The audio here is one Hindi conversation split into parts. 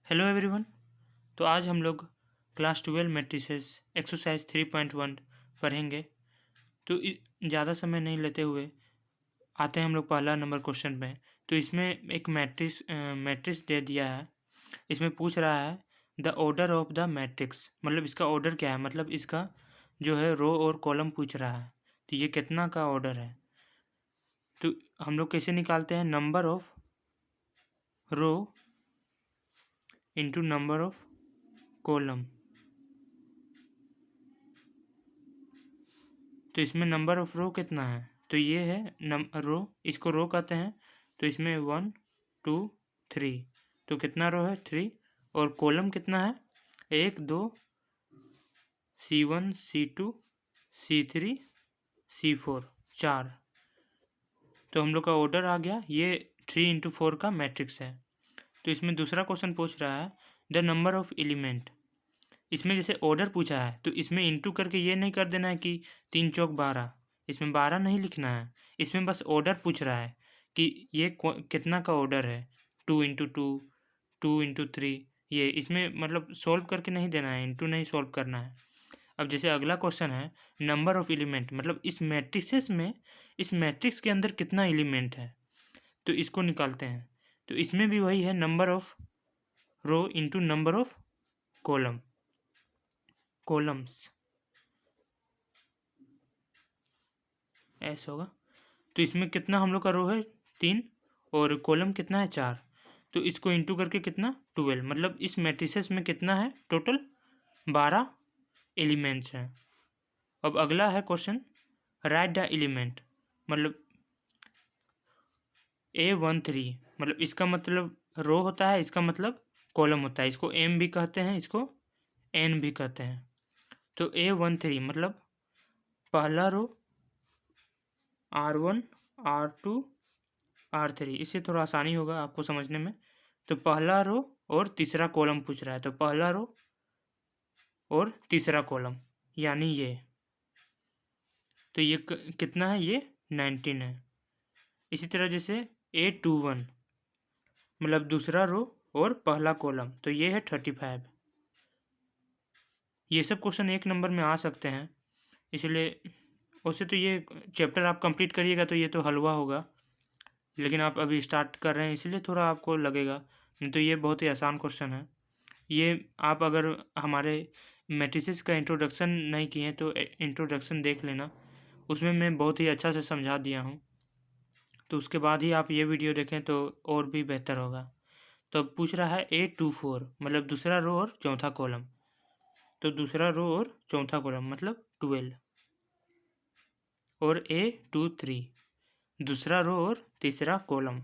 Hello everyone. तो आज हम लोग क्लास 12 मैट्रिसेस एक्सरसाइज 3.1 पढ़ेंगे। तो ज़्यादा समय नहीं लेते हुए आते हैं हम लोग पहला नंबर क्वेश्चन पे। तो इसमें एक मैट्रिक्स दे दिया है। इसमें पूछ रहा है the order of the matrix, मतलब इसका ऑर्डर क्या है, मतलब इसका जो है रो और कॉलम पूछ रहा है। तो ये कितना का ऑर्डर है। तो हम लोग कैसे निकालते हैं, number of row into number of column. तो इसमें नंबर ऑफ रो कितना है, तो ये है रो, इसको रो कहते हैं। तो इसमें 1 2 3, तो कितना रो है 3। और कॉलम कितना है 1 2 C1 C2 C3 C4 4। तो हम लोग का ऑर्डर आ गया, ये 3 into 4 का मैट्रिक्स है। तो इसमें दूसरा क्वेश्चन पूछ रहा है द नंबर ऑफ एलिमेंट। इसमें जैसे ऑर्डर पूछा है तो इसमें इंटू करके ये नहीं कर देना है कि 3 चौक 12, इसमें 12 नहीं लिखना है। इसमें बस ऑर्डर पूछ रहा है कि ये कितना का ऑर्डर है, 2 into 2 2 into 3। ये इसमें मतलब सोल्व करके नहीं देना है, इंटू नहीं सोल्व करना है। अब जैसे अगला क्वेश्चन है नंबर ऑफ एलिमेंट, मतलब इस मैट्रिक्सेस में, इस मैट्रिक्स के अंदर कितना एलिमेंट है, तो इसको निकालते हैं। तो इसमें भी वही है, number of row into number of columns ऐसा होगा। तो इसमें कितना हम लोग का रो है 3 और कॉलम कितना है 4। तो इसको इंटू करके कितना 12, मतलब इस मैट्रिसेस में कितना है टोटल 12 एलिमेंट्स हैं। अब अगला है क्वेश्चन राइट द एलिमेंट, मतलब A13, मतलब इसका मतलब रो होता है, इसका मतलब कॉलम होता है। इसको M भी कहते हैं, इसको N भी कहते हैं। तो A13 मतलब पहला रो R1 R2 R3, इससे थोड़ा आसानी होगा आपको समझने में। तो पहला रो और तीसरा कॉलम पूछ रहा है, तो पहला रो और तीसरा कॉलम यानी ये। तो ये कितना है, ये 19 है। इसी तरह जैसे A21 मतलब दूसरा रो और पहला कॉलम, तो ये है 35। ये सब क्वेश्चन एक नंबर में आ सकते हैं, इसलिए वैसे तो ये चैप्टर आप कंप्लीट करिएगा तो ये तो हलवा होगा, लेकिन आप अभी स्टार्ट कर रहे हैं इसलिए थोड़ा आपको लगेगा, नहीं तो ये बहुत ही आसान क्वेश्चन है। ये आप अगर हमारे मैट्रिसेस का इंट्रोडक्शन नहीं किए तो इंट्रोडक्शन देख लेना, उसमें मैं बहुत ही अच्छा से समझा दिया हूँ। तो उसके बाद ही आप ये वीडियो देखें तो और भी बेहतर होगा। तो अब पूछ रहा है A24 मतलब दूसरा रो और चौथा कॉलम। तो दूसरा रो और चौथा कॉलम मतलब 12। और A23 दूसरा रो और तीसरा कॉलम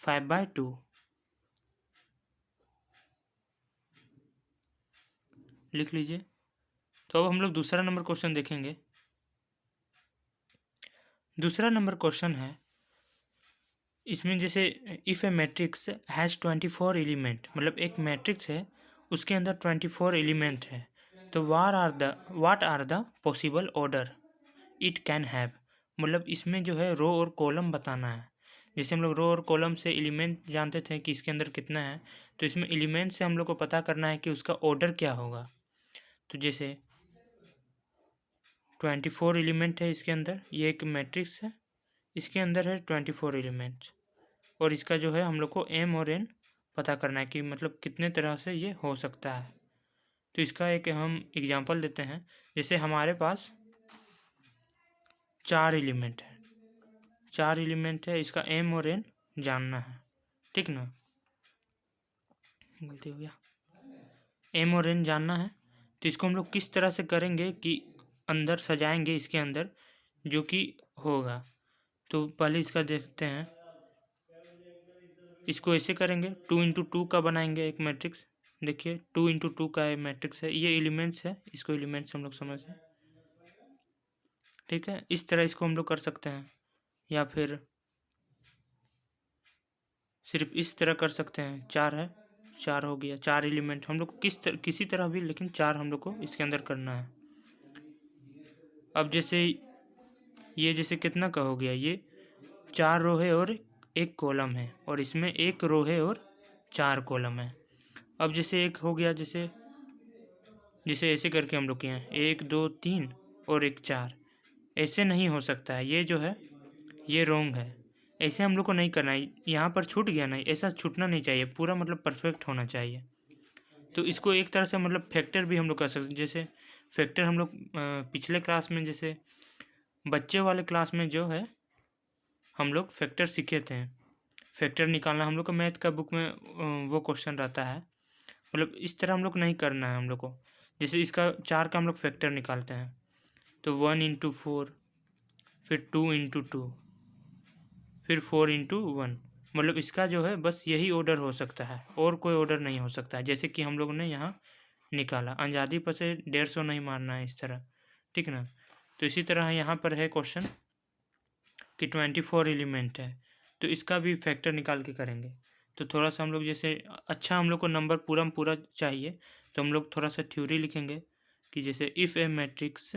5/2। लिख लीजिए। तो अब हम लोग दूसरा नंबर क्वेश्चन देखेंगे। दूसरा नंबर क्वेश्चन है, इसमें जैसे if a matrix has 24 element, मतलब एक मैट्रिक्स है उसके अंदर 24 एलिमेंट है, तो what are the possible order it can have. मतलब इसमें जो है रो और कॉलम बताना है। जैसे हम लोग रो और कॉलम से एलिमेंट जानते थे कि इसके अंदर कितना है, तो इसमें एलिमेंट से हम लोग को पता करना है कि उसका ऑर्डर क्या होगा। तो जैसे 24 एलिमेंट है इसके अंदर, ये एक मैट्रिक्स है, इसके अंदर है 24 एलिमेंट्स, और इसका जो है हम लोग को M और N पता करना है कि मतलब कितने तरह से ये हो सकता है। तो इसका एक हम एग्जांपल देते हैं। जैसे हमारे पास 4 एलिमेंट है, 4 एलिमेंट है, इसका M और N जानना है, ठीक ना, गलती हो गया, M और N जानना है। तो इसको हम लोग किस तरह से करेंगे कि अंदर सजाएंगे इसके अंदर जो कि होगा। तो पहले इसका देखते हैं, इसको ऐसे करेंगे 2 into 2 का बनाएंगे एक मैट्रिक्स। देखिए 2 into 2 का एक मैट्रिक्स है, ये एलिमेंट्स है, इसको एलिमेंट्स हम लोग समझें, ठीक है। इस तरह इसको हम लोग कर सकते हैं, या फिर सिर्फ इस तरह कर सकते हैं। 4 है, 4 हो गया, 4 एलिमेंट हम लोग को किसी तरह भी, लेकिन 4 हम लोग को इसके अंदर करना है। अब जैसे ये जैसे कितना का हो गया, ये 4 रो है और एक कॉलम है, और इसमें एक रो है और 4 कॉलम है। अब जैसे एक हो गया, जैसे जैसे ऐसे करके हम लोग किए हैं 1 2 3 और एक 4, ऐसे नहीं हो सकता है, ये जो है ये रॉन्ग है। ऐसे हम लोग को नहीं करना है, यहाँ पर छूट गया नहीं, ऐसा छूटना नहीं चाहिए, पूरा मतलब परफेक्ट होना चाहिए। तो इसको एक तरह से मतलब फैक्टर भी हम लोग कर सकते हैं। जैसे फैक्टर हम लोग पिछले क्लास में, जैसे बच्चे वाले क्लास में जो है हम लोग फैक्टर सीखे थे। फैक्टर निकालना हम लोग का मैथ का बुक में वो क्वेश्चन रहता है। मतलब इस तरह हम लोग नहीं करना है हम लोग को। जैसे इसका 4 का हम लोग फैक्टर निकालते हैं तो 1 इंटू 4, फिर 2 इंटू 2, फिर 4 इंटू 1। मतलब इसका जो है बस यही ऑर्डर हो सकता है, और कोई ऑर्डर नहीं हो सकता है। जैसे कि हम लोग ने यहाँ निकाला, अंजादी पर से 150 नहीं मारना है इस तरह, ठीक ना। तो इसी तरह यहाँ पर है क्वेश्चन कि 24 एलिमेंट है, तो इसका भी फैक्टर निकाल के करेंगे। तो थोड़ा सा हम लोग जैसे अच्छा हम लोग को नंबर पूरा चाहिए, तो हम लोग थोड़ा सा थ्योरी लिखेंगे कि जैसे if a matrix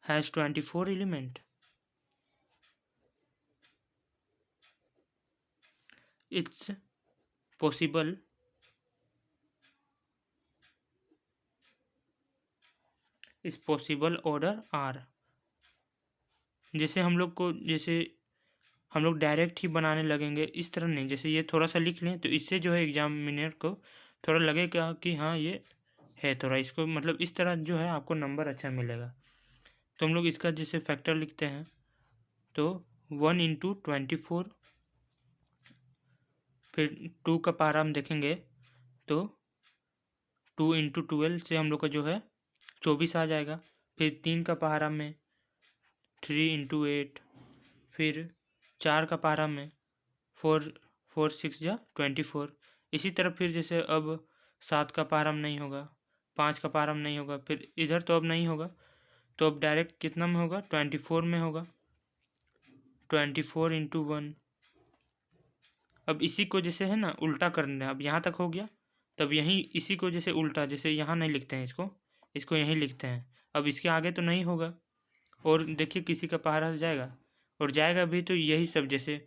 has 24 element, its possible order are. जैसे हम लोग को, जैसे हम लोग डायरेक्ट ही बनाने लगेंगे इस तरह नहीं, जैसे ये थोड़ा सा लिख लें तो इससे जो है एग्जामिनर को थोड़ा लगेगा कि हाँ ये है, थोड़ा इसको मतलब इस तरह जो है आपको नंबर अच्छा मिलेगा। तो हम लोग इसका जैसे फैक्टर लिखते हैं तो 1 इंटू 24, फिर 2 का पारा हम देखेंगे तो 2 इंटू 12 से हम लोग का जो है 24 आ जाएगा। फिर 3 का पहाड़ा में 3 इंटू 8, फिर 4 का पहाड़ा में 4 6 जा 24। इसी तरह फिर जैसे अब 7 का पहाड़ा में नहीं होगा, 5 का पहाड़ा में नहीं होगा, फिर इधर तो अब नहीं होगा, तो अब डायरेक्ट कितना में होगा, 24 में होगा, 24 इंटू 1। अब इसी को जैसे है ना उल्टा करना है, अब यहाँ तक हो गया, तब यहीं इसी को जैसे उल्टा, जैसे यहाँ नहीं लिखते हैं इसको यहीं लिखते हैं। अब इसके आगे तो नहीं होगा, और देखिए किसी का पहाड़ा जाएगा, और जाएगा भी तो यही सब, जैसे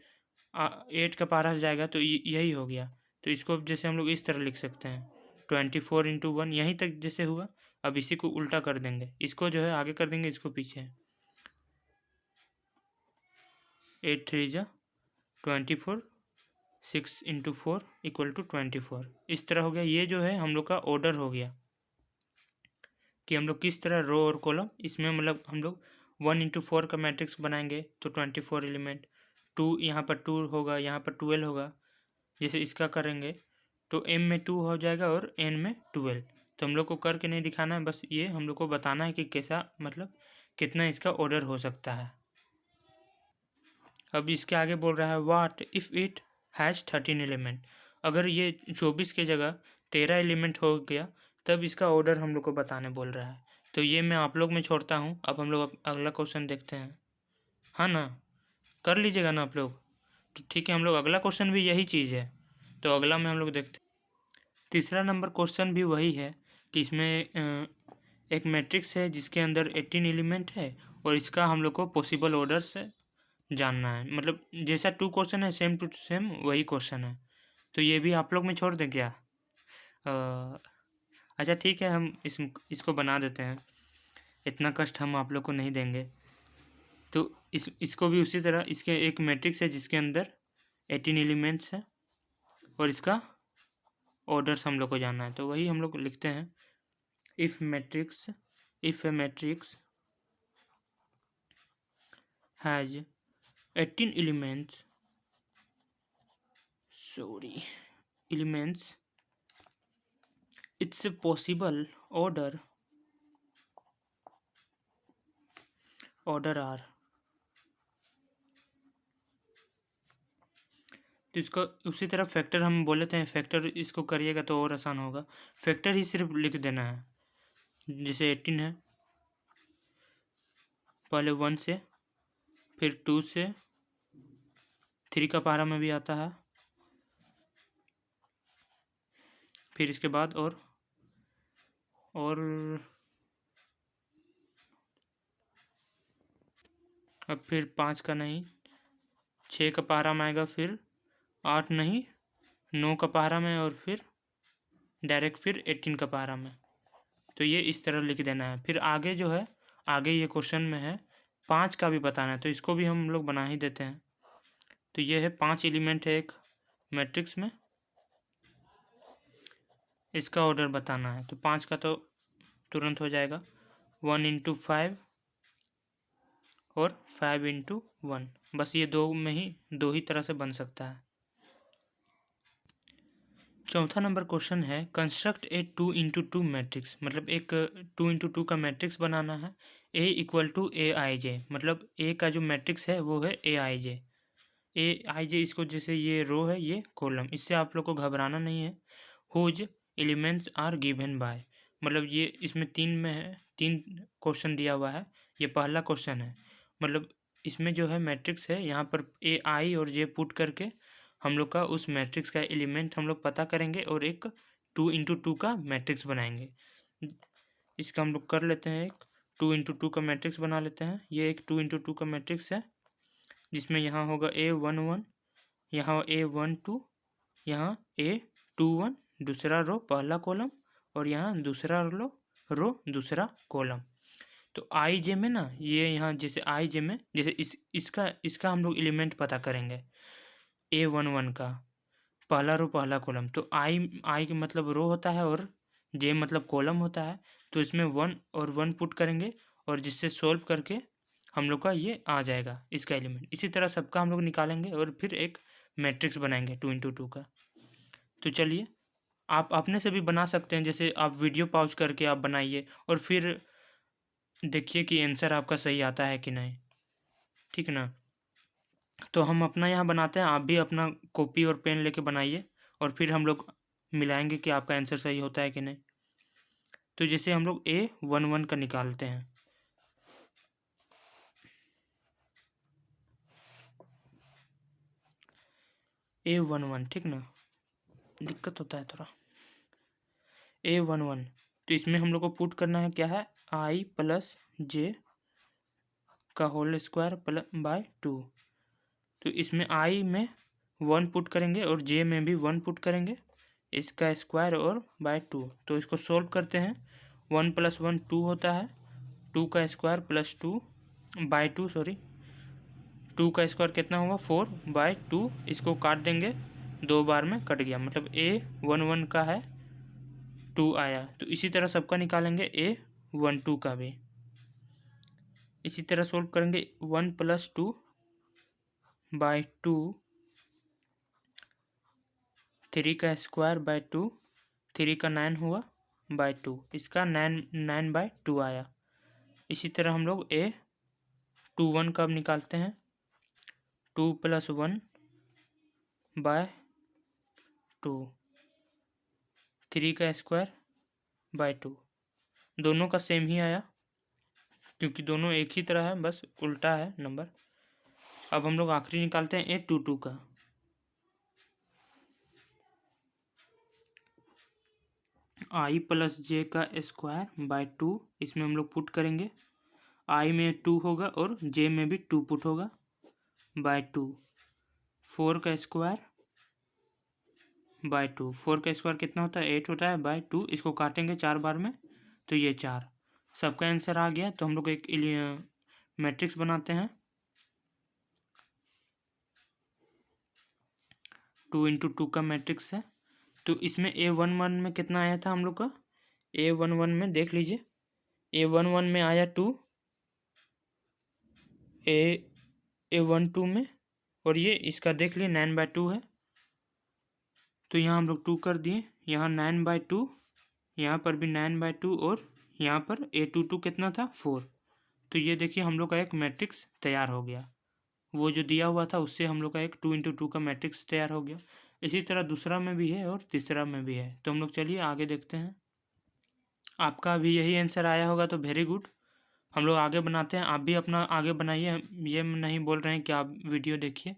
8 का पहाड़ा जाएगा तो यही हो गया। तो इसको अब जैसे हम लोग इस तरह लिख सकते हैं 24 इंटू 1, यहीं तक जैसे हुआ। अब इसी को उल्टा कर देंगे, इसको जो है आगे कर देंगे, इसको पीछे। 8 3 जा 24, 6 इंटू 4 इक्वल टू 24। इस तरह हो गया। ये जो है हम लोग का ऑर्डर हो गया कि हम लोग किस तरह रो और कॉलम, इसमें मतलब हम लोग 1 इंटू 4 का मैट्रिक्स बनाएंगे तो 24 एलिमेंट, 2 यहाँ पर 2 होगा, यहाँ पर 12 होगा। जैसे इसका करेंगे तो m में 2 हो जाएगा और n में 12। तो हम लोग को करके नहीं दिखाना है, बस ये हम लोग को बताना है कि कैसा मतलब कितना इसका ऑर्डर हो सकता है। अब इसके आगे बोल रहा है what if it has 13 element. अगर ये 24 के जगह 13 एलिमेंट हो गया तब इसका ऑर्डर हम लोग को बताने बोल रहा है। तो ये मैं आप लोग में छोड़ता हूँ। अब हम लोग अगला क्वेश्चन देखते हैं, हाँ ना, कर लीजिएगा ना आप लोग। तो ठीक है, हम लोग अगला क्वेश्चन भी यही चीज़ है, तो अगला में हम लोग देखते हैं। तीसरा नंबर क्वेश्चन भी वही है कि इसमें एक मैट्रिक्स है जिसके अंदर 18 एलिमेंट है, और इसका हम लोग को पॉसिबल ऑर्डर से जानना है। मतलब जैसा 2 क्वेश्चन है सेम टू सेम वही क्वेश्चन है। तो ये भी आप लोग में छोड़ दें क्या? अच्छा ठीक है, हम इसको बना देते हैं, इतना कष्ट हम आप लोग को नहीं देंगे। तो इसको भी उसी तरह, इसके एक मैट्रिक्स है जिसके अंदर 18 एलिमेंट्स है, और इसका ऑर्डर्स हम लोग को जानना है। तो वही हम लोग लिखते हैं if a matrix has 18 elements, it's a possible order R। तो इसको उसी तरह फैक्टर हम बोले थे, फैक्टर इसको करिएगा तो और आसान होगा। फैक्टर ही सिर्फ लिख देना है। जैसे 18 है, पहले 1 से, फिर 2 से, 3 का पारा में भी आता है, फिर इसके बाद और अब फिर 5 का नहीं, 6 का पहाड़ा में आएगा, फिर 8 नहीं 9 का पहाड़ा में, और फिर डायरेक्ट फिर 18 का पहाड़ा में। तो ये इस तरह लिख देना है। फिर आगे जो है, आगे ये क्वेश्चन में है 5 का भी बताना है, तो इसको भी हम लोग बना ही देते हैं। तो ये है 5 एलिमेंट है एक मैट्रिक्स में, इसका ऑर्डर बताना है। तो 5 का तो तुरंत हो जाएगा, 1 इंटू 5 और 5 इंटू 1। बस ये दो ही तरह से बन सकता है। चौथा नंबर क्वेश्चन है कंस्ट्रक्ट ए 2 इंटू 2 मैट्रिक्स, मतलब एक 2 इंटू 2 का मैट्रिक्स बनाना है। ए इक्वल टू ए आई जे, मतलब ए का जो मैट्रिक्स है वो है ए आई जे। ए आई जे इसको जैसे ये रो है ये कॉलम, इससे आप लोग को घबराना नहीं है। Whose elements are given by, मतलब ये इसमें 3 में है, 3 क्वेश्चन दिया हुआ है। ये पहला क्वेश्चन है, मतलब इसमें जो है मैट्रिक्स है, यहाँ पर ए आई और जे पुट करके हम लोग का उस मैट्रिक्स का एलिमेंट हम लोग पता करेंगे और एक 2 इंटू 2 का मैट्रिक्स बनाएंगे। इसका हम लोग कर लेते हैं, एक 2 इंटू 2 का मैट्रिक्स बना लेते हैं। ये एक 2 इंटू 2 का मैट्रिक्स है, जिसमें यहाँ होगा A11, यहाँ A12, यहाँ A21 दूसरा रो पहला कॉलम, और यहाँ दूसरा रो दूसरा कॉलम। तो आई जे में ना, ये यहाँ जैसे आई जे में जैसे इसका हम लोग एलिमेंट पता करेंगे। A11 का पहला रो पहला कॉलम, तो आई के मतलब रो होता है और जे मतलब कॉलम होता है। तो इसमें 1 और 1 पुट करेंगे, और जिससे सोल्व करके हम लोग का ये आ जाएगा इसका एलिमेंट। इसी तरह सबका हम लोग निकालेंगे और फिर एक मैट्रिक्स बनाएंगे 2 इंटू 2 का। तो चलिए आप अपने से भी बना सकते हैं, जैसे आप वीडियो पॉज करके आप बनाइए और फिर देखिए कि आंसर आपका सही आता है कि नहीं, ठीक ना। तो हम अपना यहाँ बनाते हैं, आप भी अपना कॉपी और पेन लेके बनाइए, और फिर हम लोग मिलाएंगे कि आपका आंसर सही होता है कि नहीं। तो जैसे हम लोग A11 का निकालते हैं, A11, ठीक ना, दिक्कत होता है थोड़ा। A11, तो इसमें हम लोग को पुट करना है क्या है, आई प्लस जे का होल स्क्वायर प्लस बाय 2। तो इसमें आई में 1 पुट करेंगे और जे में भी 1 पुट करेंगे, इसका स्क्वायर और बाय 2। तो इसको सोल्व करते हैं, 1 + 1 2 होता है, 2 का स्क्वायर प्लस 2 बाय 2, सॉरी 2 का स्क्वायर कितना हुआ 4 बाय 2। इसको काट देंगे, 2 बार में कट गया, मतलब A11 का है 2 आया। तो इसी तरह सबका निकालेंगे A12 का भी, इसी तरह सोल्व करेंगे। 1 + 2 बाय 2, 3 का स्क्वायर बाय 2, 3 का 9 हुआ बाय 2, इसका 9 बाय 2 आया। इसी तरह हम लोग A21 का अब निकालते हैं, 2 + 1 बाय 2, 3 का स्क्वायर बाय 2, दोनों का सेम ही आया क्योंकि दोनों एक ही तरह है, बस उल्टा है नंबर। अब हम लोग आखिरी निकालते हैं A22 का, आई प्लस जे का स्क्वायर बाय 2। इसमें हम लोग पुट करेंगे, आई में 2 होगा और जे में भी 2 पुट होगा बाय 2, 4 का स्क्वायर बाय 2, 4 का स्क्वायर कितना होता है 8 होता है बाय 2। इसको काटेंगे 4 बार में, तो ये 4, सबका आंसर आ गया। तो हम लोग एक मैट्रिक्स बनाते हैं, 2 इंटू 2 का मैट्रिक्स है। तो इसमें A11 में कितना आया था हम लोग का, A11 में देख लीजिए, A11 में आया 2, A12 में, और ये इसका देख लिए 9 बाय 2 है। तो यहाँ हम लोग 2 कर दिए, यहाँ 9 बाय 2, यहाँ पर भी 9 बाय 2, और यहाँ पर A22 कितना था 4। तो ये देखिए हम लोग का एक मैट्रिक्स तैयार हो गया, वो जो दिया हुआ था उससे हम लोग का एक 2 इंटू 2 का मैट्रिक्स तैयार हो गया। इसी तरह दूसरा में भी है और तीसरा में भी है। तो हम लोग चलिए आगे देखते हैं, आपका भी यही आंसर आया होगा तो वेरी गुड। हम लोग आगे बनाते हैं, आप भी अपना आगे बनाइए, ये नहीं बोल रहे हैं कि आप वीडियो देखिए,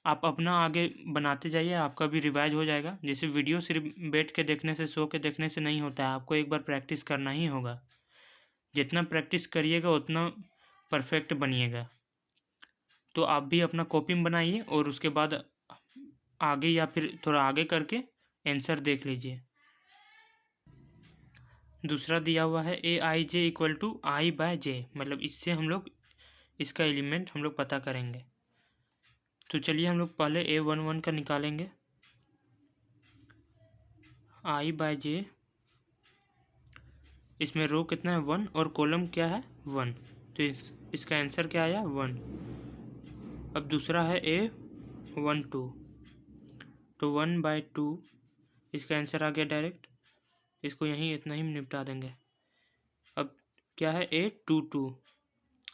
आप अपना आगे बनाते जाइए, आपका भी रिवाइज हो जाएगा। जैसे वीडियो सिर्फ बैठ के देखने से, सो के देखने से नहीं होता है, आपको एक बार प्रैक्टिस करना ही होगा। जितना प्रैक्टिस करिएगा उतना परफेक्ट बनिएगा। तो आप भी अपना कॉपी में बनाइए और उसके बाद आगे या फिर थोड़ा आगे करके आंसर देख लीजिए। दूसरा दिया हुआ है ए आई J equal to I by J, मतलब इससे हम लोग इसका एलिमेंट हम लोग पता करेंगे। तो चलिए हम लोग पहले A11 का निकालेंगे। आई बाय जे, इसमें रो कितना है 1 और कॉलम क्या है 1, तो इसका आंसर क्या आया 1। अब दूसरा है A12, तो 1/2, इसका आंसर आ गया डायरेक्ट, इसको यहीं इतना ही निपटा देंगे। अब क्या है A22,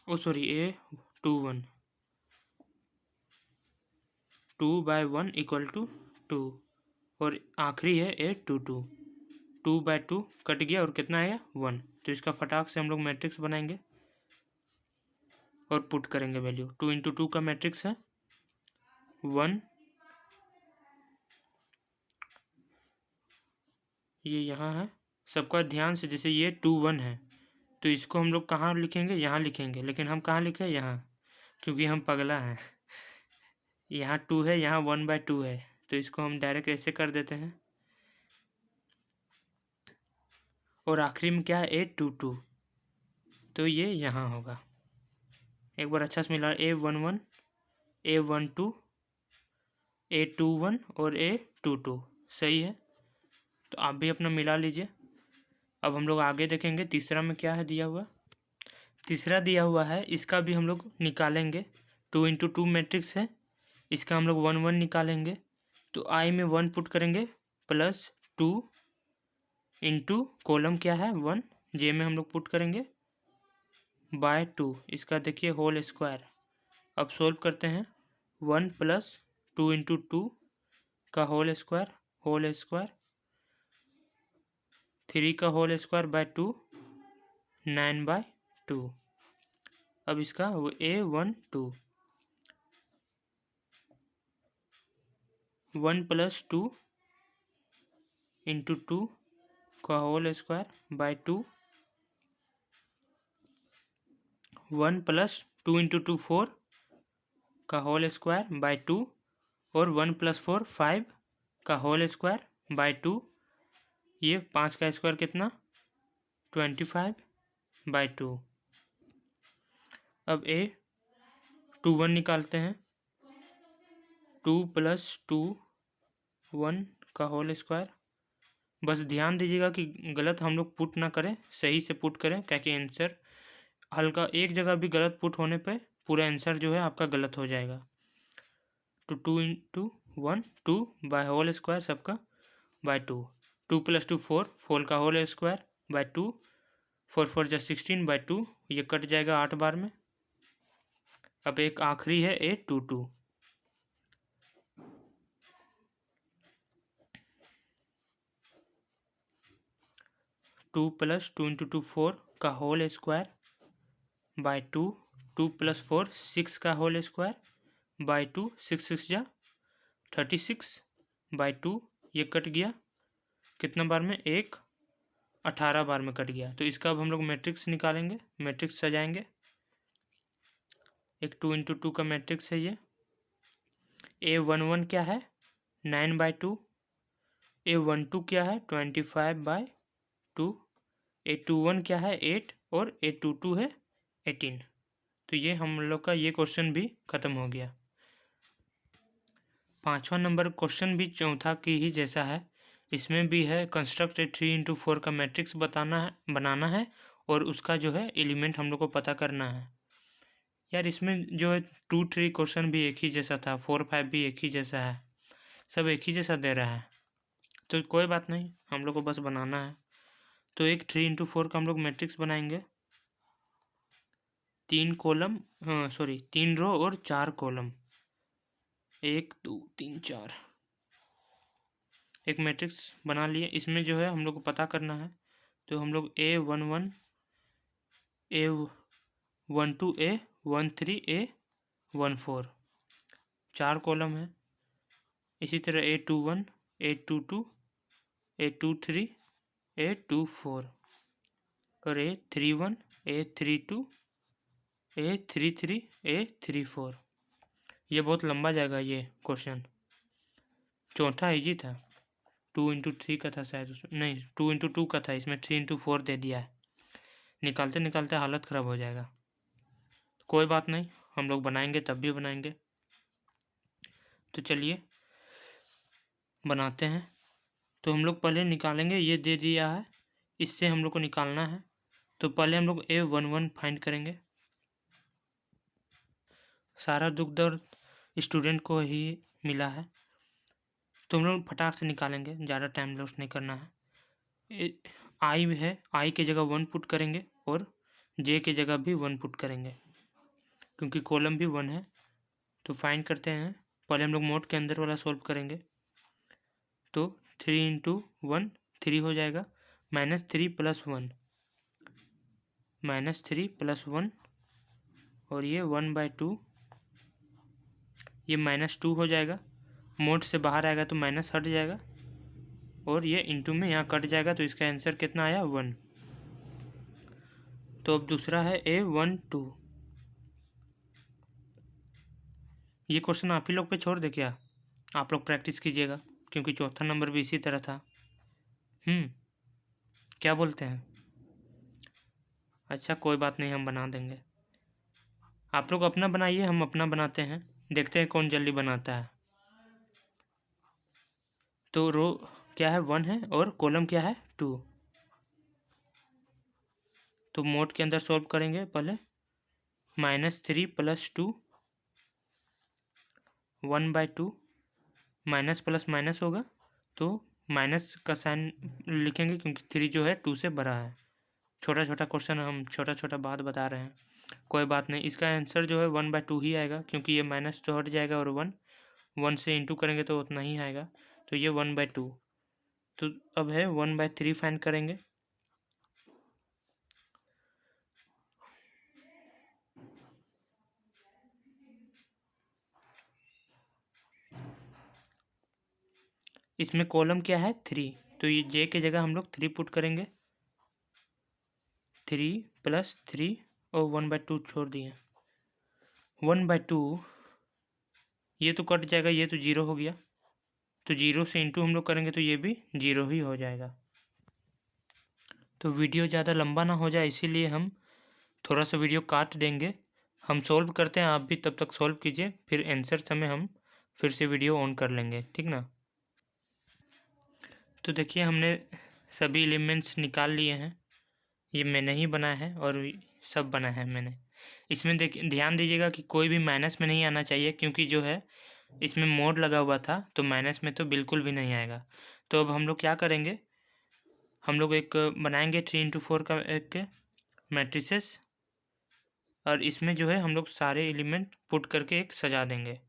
O sorry A21, 2/1 equal to 2, और आखिरी है A22, 2/2 कट गया और कितना आया 1। तो इसका फटाक से हम लोग मैट्रिक्स बनाएंगे और पुट करेंगे वैल्यू। 2 × 2 का मैट्रिक्स है 1, ये यहाँ है, सबका ध्यान से, जैसे ये 2 1 है तो इसको हम लोग कहाँ लिखेंगे, यहाँ लिखेंगे, लेकिन हम कहाँ लिखे यहाँ, क्योंकि हम पगला हैं। यहाँ 2 है, यहाँ 1/2 है, तो इसको हम डायरेक्ट ऐसे कर देते हैं। और आखिरी में क्या है A22, तो ये यहाँ होगा। एक बार अच्छा से मिला, A11, A12, A21 और A22 सही है। तो आप भी अपना मिला लीजिए। अब हम लोग आगे देखेंगे तीसरा में क्या है दिया हुआ। तीसरा दिया हुआ है, इसका भी हम लोग निकालेंगे। 2 × 2 मैट्रिक्स है, इसका हम लोग 1 1 निकालेंगे। तो आई में 1 पुट करेंगे +2 इंटू कॉलम क्या है 1, जे में हम लोग पुट करेंगे /2, इसका देखिए होल स्क्वायर। अब सोल्व करते हैं, 1 + 2 × 2 का होल स्क्वायर, 3 का होल स्क्वायर /2, 9/2। अब इसका A12, 1 + 2 × 2 का होल स्क्वायर /2, 1 + 2 × 2 4 का होल स्क्वायर /2, और 1 + 4 5 का होल स्क्वायर /2। ये 5 का स्क्वायर कितना 25/2। अब A21 निकालते हैं, 2 + 2 1 का होल स्क्वायर। बस ध्यान दीजिएगा कि गलत हम लोग पुट ना करें, सही से पुट करें, क्योंकि आंसर हल्का एक जगह भी गलत पुट होने पे पूरा आंसर जो है आपका गलत हो जाएगा। तो 2 × 1 2 बाय होल स्क्वायर सबका /2, 2 + 2 4 का होल स्क्वायर /2, 4 4 = 16/2, ये कट जाएगा 8 बार में। अब एक आखिरी है A22, 2 + 2 × 2 4 का होल स्क्वायर /2, 2 + 4 6 का होल स्क्वायर /2, 6 6 = 36/2, ये कट गया कितना बार में 18 बार में कट गया। तो इसका अब हम लोग मैट्रिक्स निकालेंगे, मैट्रिक्स सजाएंगे। एक 2 × 2 का मैट्रिक्स है ये। A11 क्या है 9/2, A12 क्या है 25/2, A21 क्या है 8 और A22 है 18। तो ये हम लोग का ये क्वेश्चन भी ख़त्म हो गया। पाँचवा नंबर क्वेश्चन भी चौथा की ही जैसा है, इसमें भी है कंस्ट्रक्ट ए 3 × 4 का मैट्रिक्स बनाना है और उसका जो है एलिमेंट हम लोग को पता करना है। यार इसमें जो है 2 3 क्वेश्चन भी एक ही जैसा था, 4 5 भी एक ही जैसा है, सब एक ही जैसा दे रहा है, तो कोई बात नहीं, हम लोग को बस बनाना है। तो एक 3 × 4 का हम लोग मैट्रिक्स बनाएंगे, 3 कॉलम, हाँ सॉरी 3 रो और 4 कॉलम, 1 2 3 4, एक मैट्रिक्स बना लिए। इसमें जो है हम लोग को पता करना है, तो हम लोग A11 A12 A13 A14 4 column है। इसी तरह A21 A22 A23 A24 और A31 A32 A33 A34। ये बहुत लंबा जाएगा ये क्वेश्चन। चौथा इजी था, 2 into 3 का था शायद, उसमें नहीं 2 into 2 का था, इसमें 3 into 4 दे दिया है। निकालते निकालते हालत ख़राब हो जाएगा। कोई बात नहीं, हम लोग बनाएंगे तब भी बनाएंगे। तो चलिए बनाते हैं। तो हम लोग पहले निकालेंगे, ये दे दिया है, इससे हम लोग को निकालना है। तो पहले हम लोग A11 फाइंड करेंगे। सारा दुख दर्द स्टूडेंट को ही मिला है, तो हम लोग फटाक से निकालेंगे, ज़्यादा टाइम लॉस नहीं करना है। आई है, आई की जगह 1 पुट करेंगे और जे की जगह भी 1 पुट करेंगे, क्योंकि कॉलम भी 1 है। तो फाइंड करते हैं, पहले हम लोग मोड के अंदर वाला सॉल्व करेंगे। तो 3 into 1 3 हो जाएगा, -3 + 1 -3 + 1 और ये 1/2, ये -2 हो जाएगा। मोड से बाहर आएगा तो माइनस हट जाएगा और ये इंटू में यहाँ कट जाएगा, तो इसका आंसर कितना आया 1। तो अब दूसरा है A12। ये क्वेश्चन आप ही लोग पे छोड़ दे क्या, आप लोग प्रैक्टिस कीजिएगा, क्योंकि चौथा नंबर भी इसी तरह था। क्या बोलते हैं? अच्छा कोई बात नहीं, हम बना देंगे। आप लोग अपना बनाइए, हम अपना बनाते हैं, देखते हैं कौन जल्दी बनाता है। तो रो क्या है 1 है और कॉलम क्या है 2। तो मोड के अंदर सॉल्व करेंगे पहले, -3 + 2 1/2, माइनस प्लस माइनस होगा तो माइनस का साइन लिखेंगे, क्योंकि 3 जो है 2 से बड़ा है। छोटा छोटा क्वेश्चन, हम छोटा छोटा बात बता रहे हैं, कोई बात नहीं। इसका आंसर जो है 1/2 ही आएगा, क्योंकि ये माइनस तो हट जाएगा और 1 से इंटू करेंगे तो उतना ही आएगा, तो ये 1/2। तो अब है 1/3 फाइंड करेंगे। इसमें कॉलम क्या है 3, तो ये जे की जगह हम लोग 3 पुट करेंगे, 3 + 3 और 1/2 छोड़ दिए, 1/2। ये तो कट जाएगा, ये तो 0 हो गया, तो 0 से इंटू हम लोग करेंगे तो ये भी 0 ही हो जाएगा। तो वीडियो ज़्यादा लंबा ना हो जाए, इसीलिए हम थोड़ा सा वीडियो काट देंगे। हम सॉल्व करते हैं, आप भी तब तक सॉल्व कीजिए, फिर आंसर समय हम फिर से वीडियो ऑन कर लेंगे, ठीक ना। तो देखिए हमने सभी एलिमेंट्स निकाल लिए हैं, ये मैंने ही बनाया है और सब बना है मैंने। इसमें ध्यान दीजिएगा कि कोई भी माइनस में नहीं आना चाहिए, क्योंकि जो है इसमें मोड लगा हुआ था, तो माइनस में तो बिल्कुल भी नहीं आएगा। तो अब हम लोग क्या करेंगे, हम लोग एक बनाएंगे 3 into 4 का एक मैट्रिसेस, और इसमें जो है हम लोग सारे एलिमेंट पुट करके एक सजा देंगे।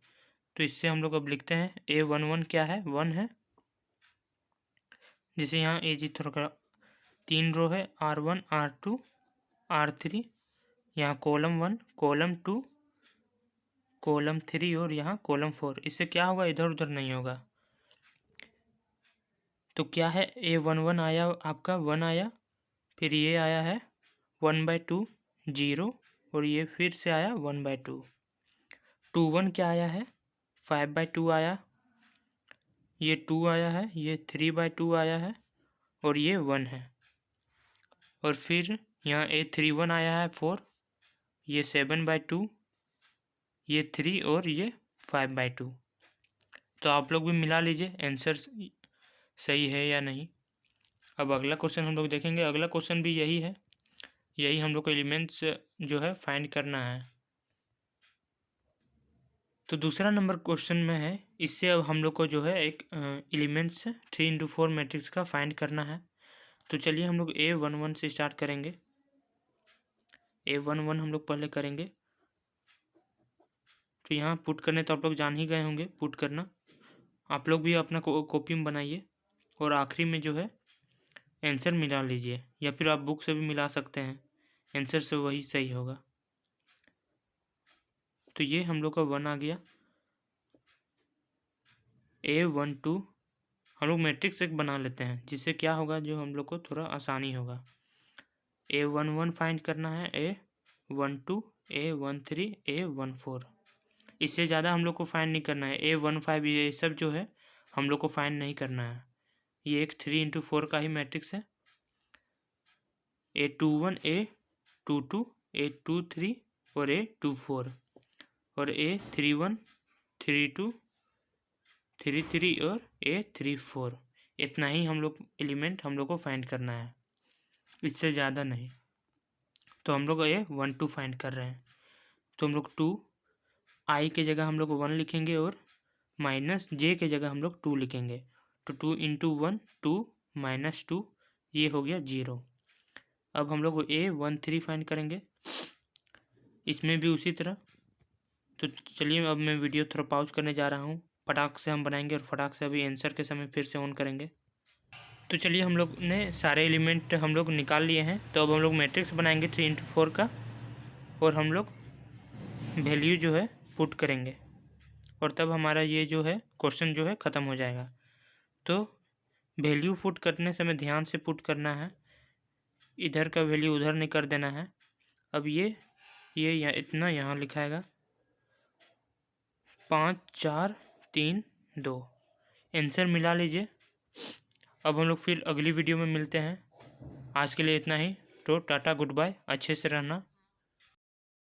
तो इससे हम लोग अब लिखते हैं A11 क्या है 1 है, जैसे यहाँ ए जी थोड़ा 3 रो है, R1 R2 R3, यहाँ कॉलम 1 कॉलम 2 कॉलम 3 और यहाँ कॉलम 4। इससे क्या होगा, इधर उधर नहीं होगा। तो क्या है A11 आया आपका 1 आया, फिर ये आया है 1/2 0 और ये फिर से आया 1/2। 21 क्या आया है 5/2 आया, ये 2 आया है, ये 3/2 आया है और ये 1 है। और फिर यहाँ A31 आया है 4, ये 7/2, ये 3 और ये 5/2। तो आप लोग भी मिला लीजिए आंसर सही है या नहीं। अब अगला क्वेश्चन हम लोग देखेंगे, अगला क्वेश्चन भी यही है, यही हम लोग को एलिमेंट्स जो है फाइंड करना है। तो दूसरा नंबर क्वेश्चन में है, इससे अब हम लोग को जो है एक एलिमेंट्स 3 into 4 मैट्रिक्स का फाइंड करना है। तो चलिए हम लोग A11 से स्टार्ट करेंगे। A11 हम लोग पहले करेंगे, तो यहाँ पुट करने तो आप लोग जान ही गए होंगे पुट करना, आप लोग भी अपना कॉपी में बनाइए और आखिरी में जो है आंसर मिला लीजिए, या फिर आप बुक से भी मिला सकते हैं, आंसर से वही सही होगा। तो ये हम लोग का 1 आ गया। A12 हम लोग मैट्रिक्स एक बना लेते हैं, जिससे क्या होगा, जो हम लोग को थोड़ा आसानी होगा। A11 फाइंड करना है, A12 A13 A14, इससे ज़्यादा हम लोग को फाइंड नहीं करना है। A15 ये सब जो है हम लोग को फाइंड नहीं करना है। ये एक 3x4 का ही मैट्रिक्स है। A21, A22, A23 और A24 और A31, 32, 33 और A34। इतना ही हम लोग एलिमेंट हम लोग को फाइंड करना है, इससे ज़्यादा नहीं। तो हम लोग A12 फाइंड कर रहे हैं, तो हम लोग 2 I के जगह हम लोग 1 लिखेंगे और माइनस J के जगह हम लोग 2 लिखेंगे। तो 2 × 1 2 - 2 ये हो गया 0। अब हम लोग A13 फाइंड करेंगे, इसमें भी उसी तरह। तो चलिए अब मैं वीडियो थोड़ा पॉज करने जा रहा हूँ, फटाक से हम बनाएंगे और फटाक से अभी आंसर के समय फिर से ऑन करेंगे। तो चलिए हम लोग ने सारे एलिमेंट हम लोग निकाल लिए हैं। तो अब हम लोग मैट्रिक्स बनाएंगे 3x4 का और हम लोग वैल्यू जो है पुट करेंगे और तब हमारा ये जो है क्वेश्चन जो है ख़त्म हो जाएगा। तो वैल्यू पुट करने समय ध्यान से पुट करना है, इधर का वैल्यू उधर नहीं कर देना है। अब ये इतना यहाँ लिखाएगा 5 4 3 2। आंसर मिला लीजिए। अब हम लोग फिर अगली वीडियो में मिलते हैं। आज के लिए इतना ही। तो टाटा गुड बाय, अच्छे से रहना।